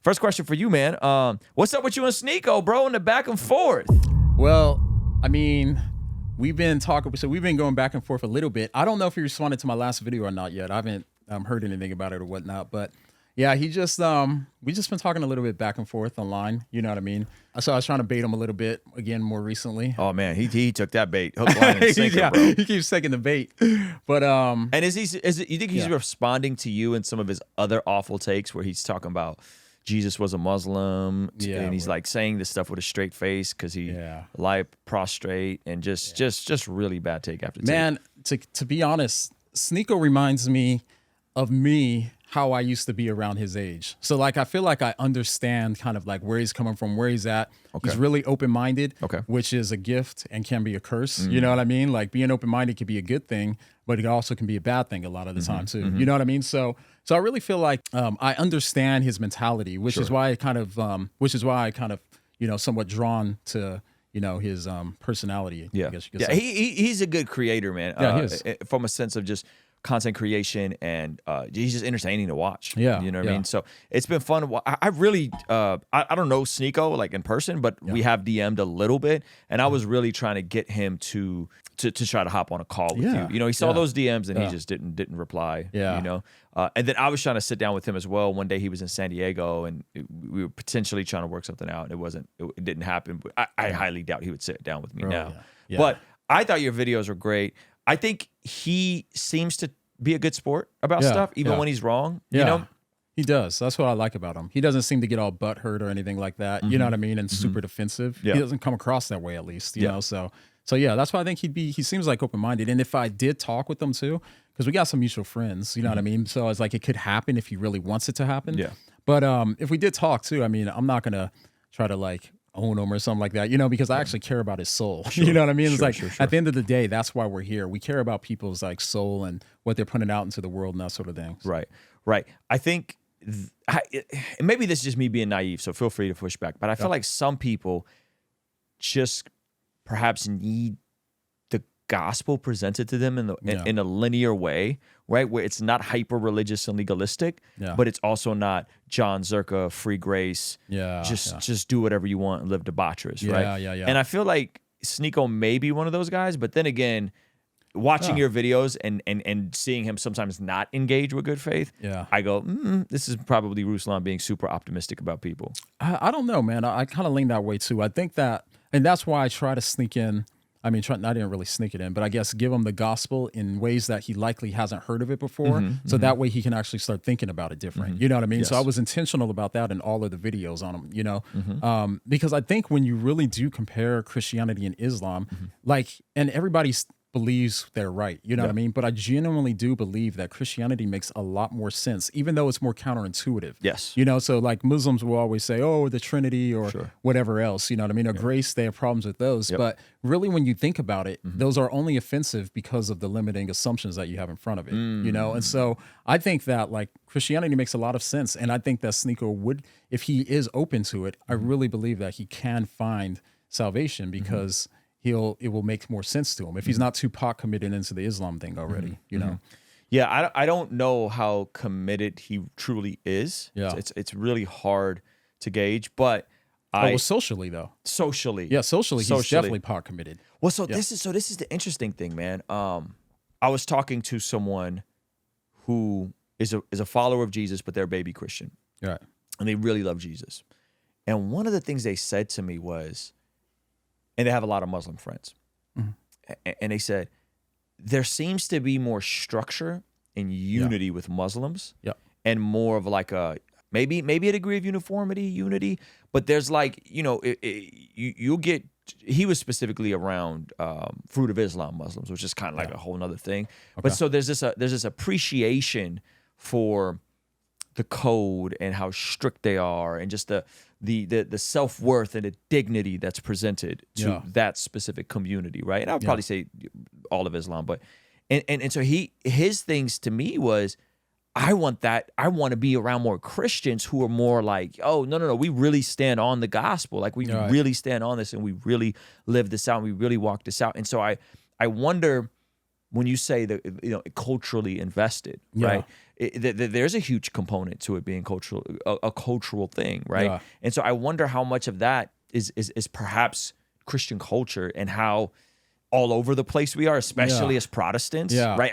first question for you, man. What's up with you and SNEAKO, bro, in the back and forth? Well, I mean, we've been talking, so we've been going back and forth a little bit. I don't know if he responded to my last video or not yet. I haven't heard anything about it or whatnot, but yeah, we just been talking a little bit back and forth online. You know what I mean? So I was trying to bait him a little bit again more recently. Oh man, he took that bait, hook, line, and sinker, yeah, bro. he keeps taking the bait. But and you think he's responding to you in some of his other awful takes where he's talking about Jesus was a Muslim, and he's like saying this stuff with a straight face because he lie prostrate and just really bad take after take. Man, to be honest, SNEAKO reminds me of me how I used to be around his age. So like I feel like I understand kind of like where he's coming from, where he's at. Okay. He's really open-minded, which is a gift and can be a curse. You know what I mean? Like being open-minded can be a good thing, but it also can be a bad thing a lot of the time too. You know what I mean? So I really feel like I understand his mentality, which is why I kind of somewhat drawn to his personality. I guess you could say. He's a good creator, man. Yeah, he is. From a sense of just content creation, and he's just entertaining to watch. Yeah, you know what I mean. So it's been fun. I really, I don't know SNEAKO like in person, but we have DM'd a little bit, and I was really trying to get him to try to hop on a call with you. You know, he saw those DMs and he just didn't reply. Yeah, you know. And then I was trying to sit down with him as well. One day he was in San Diego, and we were potentially trying to work something out. It didn't happen. But I highly doubt he would sit down with me now. Yeah. But I thought your videos were great. I think he seems to be a good sport about stuff, even when he's wrong. You know, he does. That's what I like about him. He doesn't seem to get all butthurt or anything like that. You know what I mean? And super defensive. He doesn't come across that way, at least. You know, so yeah, that's why I think he seems like open-minded. And if I did talk with him too, because we got some mutual friends, you know what I mean? So it's like it could happen if he really wants it to happen. Yeah. But if we did talk too, I mean, I'm not gonna try to like own him or something like that, you know, because I actually care about his soul. You know what I mean? It's like at the end of the day, that's why we're here. We care about people's like soul and what they're putting out into the world and that sort of thing. Right. I think maybe this is just me being naive, so feel free to push back. But I feel like some people just perhaps need the gospel presented to them in a linear way, right? Where it's not hyper religious and legalistic, but it's also not John Zerka, free grace. Just do whatever you want and live debaucherous, right? And I feel like SNEAKO may be one of those guys, but then again, watching your videos and seeing him sometimes not engage with good faith, I go, this is probably Ruslan being super optimistic about people. I don't know, man. I kind of lean that way too. I think that, and that's why I try to sneak in. I mean, I didn't really sneak it in, but I guess give him the gospel in ways that he likely hasn't heard of it before. So that way he can actually start thinking about it different. You know what I mean? Yes. So I was intentional about that in all of the videos on him, you know, because I think when you really do compare Christianity and Islam, like, and everybody's believes they're right, you know what I mean? But I genuinely do believe that Christianity makes a lot more sense, even though it's more counterintuitive. Yes. You know, so like Muslims will always say, oh, the Trinity or whatever else, you know what I mean? Or grace, they have problems with those. But really, when you think about it, those are only offensive because of the limiting assumptions that you have in front of it, you know? And so I think that like Christianity makes a lot of sense. And I think that SNEAKO would, if he is open to it, I really believe that he can find salvation because it will make more sense to him if he's not too pot committed into the Islam thing already, you know? Yeah, I don't know how committed he truly is. Yeah. It's really hard to gauge, but well, socially though. Socially. Yeah, socially, he's definitely pot committed. Well, this is the interesting thing, man. I was talking to someone who is a follower of Jesus, but they're a baby Christian. Right. And they really love Jesus. And one of the things they said to me was, and they have a lot of Muslim friends. And they said, there seems to be more structure and unity with Muslims and more of like a, maybe a degree of unity, but there's like, you know, you'll get, he was specifically around Fruit of Islam Muslims, which is kind of like a whole nother thing. But so there's this appreciation for the code and how strict they are and just the self-worth and the dignity that's presented to that specific community, right? And I would probably say all of Islam, but and so his things to me was, I want that. I want to be around more Christians who are more like, oh, no, we really stand on the gospel. Like we really stand on this and we really live this out and we really walk this out. And so I wonder when you say that, culturally invested, right? There's a huge component to it being cultural, a cultural thing, right? Yeah. And so I wonder how much of that is perhaps Christian culture, and how all over the place we are, especially as Protestants, right?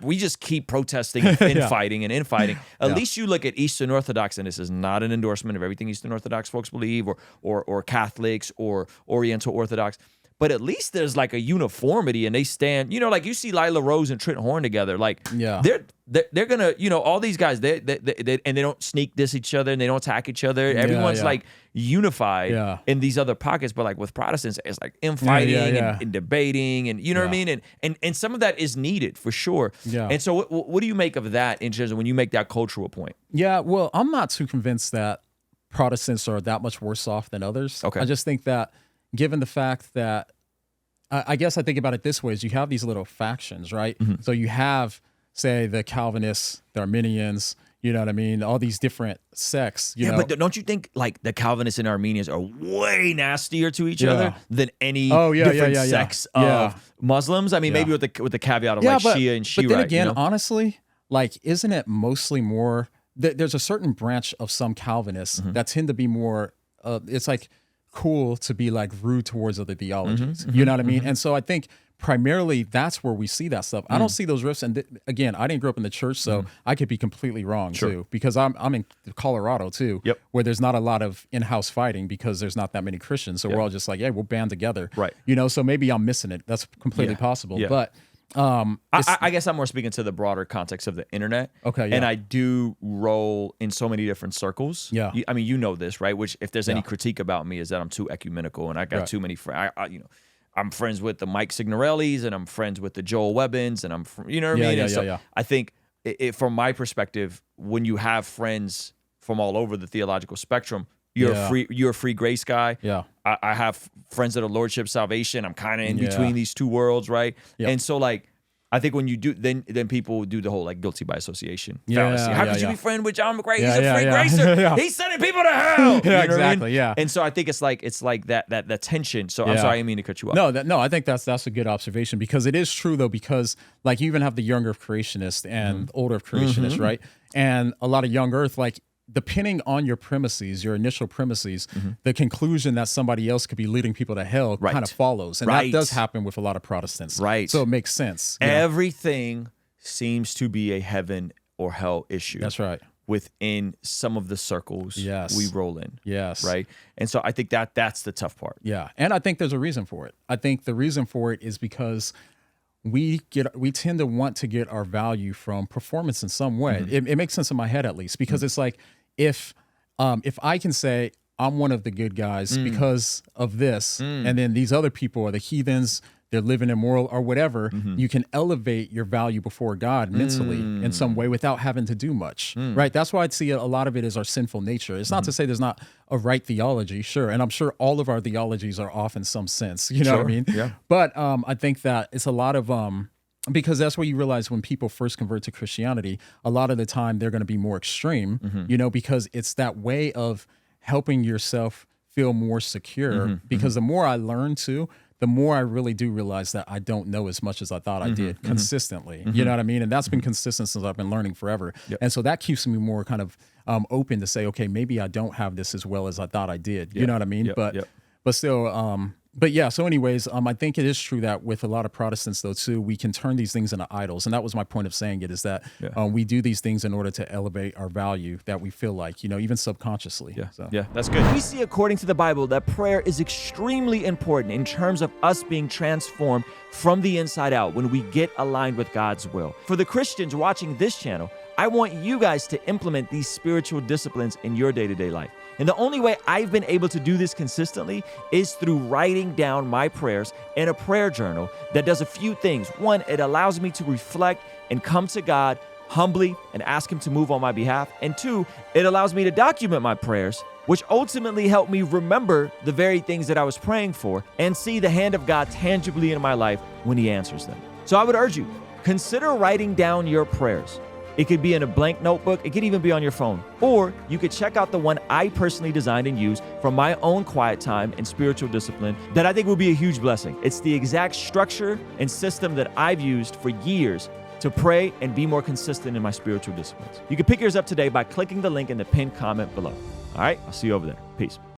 We just keep protesting and infighting and infighting. At least you look at Eastern Orthodox, and this is not an endorsement of everything Eastern Orthodox folks believe, or Catholics or Oriental Orthodox. But at least there's like a uniformity, and they stand, like you see Lila Rose and Trent Horn together. Like they're gonna, all these guys, they don't sneak diss each other, and they don't attack each other. Everyone's like unified in these other pockets. But like with Protestants, it's like infighting and debating, and you know what I mean? And some of that is needed for sure. Yeah. And so what do you make of that in terms of when you make that cultural point? Yeah, well, I'm not too convinced that Protestants are that much worse off than others. Okay. I just think that, given the fact that, I guess I think about it this way, is you have these little factions, right? Mm-hmm. So you have, say, the Calvinists, the Armenians, you know what I mean? All these different sects. You know? But don't you think like the Calvinists and Armenians are way nastier to each other than any different sects of Muslims? I mean, maybe with the caveat of Shia and Shiite. But then again, honestly, like, isn't it mostly more, there's a certain branch of some Calvinists that tend to be more, it's like, cool to be like rude towards other theologies. You know what I mean? And so I think primarily that's where we see that stuff. I don't see those rifts. And again, I didn't grow up in the church, so I could be completely wrong too, because I'm in Colorado too, where there's not a lot of in-house fighting because there's not that many Christians. So we're all just like, yeah, we'll band together. Right. So maybe I'm missing it. That's completely possible. But I guess I'm more speaking to the broader context of the internet. Okay. Yeah. And I do roll in so many different circles. Yeah. I mean, you know this, right? Which, if there's any critique about me, is that I'm too ecumenical, and I got too many friends. I'm friends with the Mike Signorellis, and I'm friends with the Joel Webbins, and you know what I mean? I think from my perspective, when you have friends from all over the theological spectrum, you're a free grace guy. Yeah. I have friends that are Lordship Salvation. I'm kind of in between these two worlds, right? Yep. And so like, I think when you do, then people do the whole like guilty by association fallacy. How could you be friend with John McRae? He's a free gracer. He's sending people to hell. Exactly. I mean? Yeah. And so I think it's like that tension. So I'm sorry, I didn't mean to cut you off. No, I think that's a good observation, because it is true though, because like you even have the young earth creationists and older earth creationists, right? And a lot of young earth, like, depending on your premises, your initial premises, the conclusion that somebody else could be leading people to hell kind of follows. And that does happen with a lot of Protestants. Right. So it makes sense. Everything seems to be a heaven or hell issue. That's right. Within some of the circles we roll in. Yes. Right. And so I think that's the tough part. Yeah. And I think there's a reason for it. I think the reason for it is because we tend to want to get our value from performance in some way. It makes sense in my head, at least, because it's like, if I can say I'm one of the good guys because of this, and then these other people are the heathens, they're living immoral or whatever, you can elevate your value before God mentally in some way without having to do much, right? That's why I'd see a lot of it is our sinful nature. It's not to say there's not a right theology, sure, and I'm sure all of our theologies are off in some sense, you know what I mean? Yeah. But I think that it's a lot of because that's where you realize when people first convert to Christianity, a lot of the time they're going to be more extreme, because it's that way of helping yourself feel more secure. Because the more I learn too, the more I really do realize that I don't know as much as I thought I did consistently. You know what I mean? And that's been consistent since I've been learning forever. Yep. And so that keeps me more kind of open to say, okay, maybe I don't have this as well as I thought I did. You know what I mean? But still, but yeah, so anyways, I think it is true that with a lot of Protestants, though, too, we can turn these things into idols. And that was my point of saying it, is that we do these things in order to elevate our value that we feel like, even subconsciously. Yeah, that's good. We see, according to the Bible, that prayer is extremely important in terms of us being transformed from the inside out when we get aligned with God's will. For the Christians watching this channel, I want you guys to implement these spiritual disciplines in your day-to-day life. And the only way I've been able to do this consistently is through writing down my prayers in a prayer journal that does a few things. One, it allows me to reflect and come to God humbly and ask Him to move on my behalf. And two, it allows me to document my prayers, which ultimately help me remember the very things that I was praying for and see the hand of God tangibly in my life when He answers them. So I would urge you, consider writing down your prayers. It could be in a blank notebook. It could even be on your phone. Or you could check out the one I personally designed and used for my own quiet time and spiritual discipline that I think will be a huge blessing. It's the exact structure and system that I've used for years to pray and be more consistent in my spiritual disciplines. You can pick yours up today by clicking the link in the pinned comment below. All right, I'll see you over there. Peace.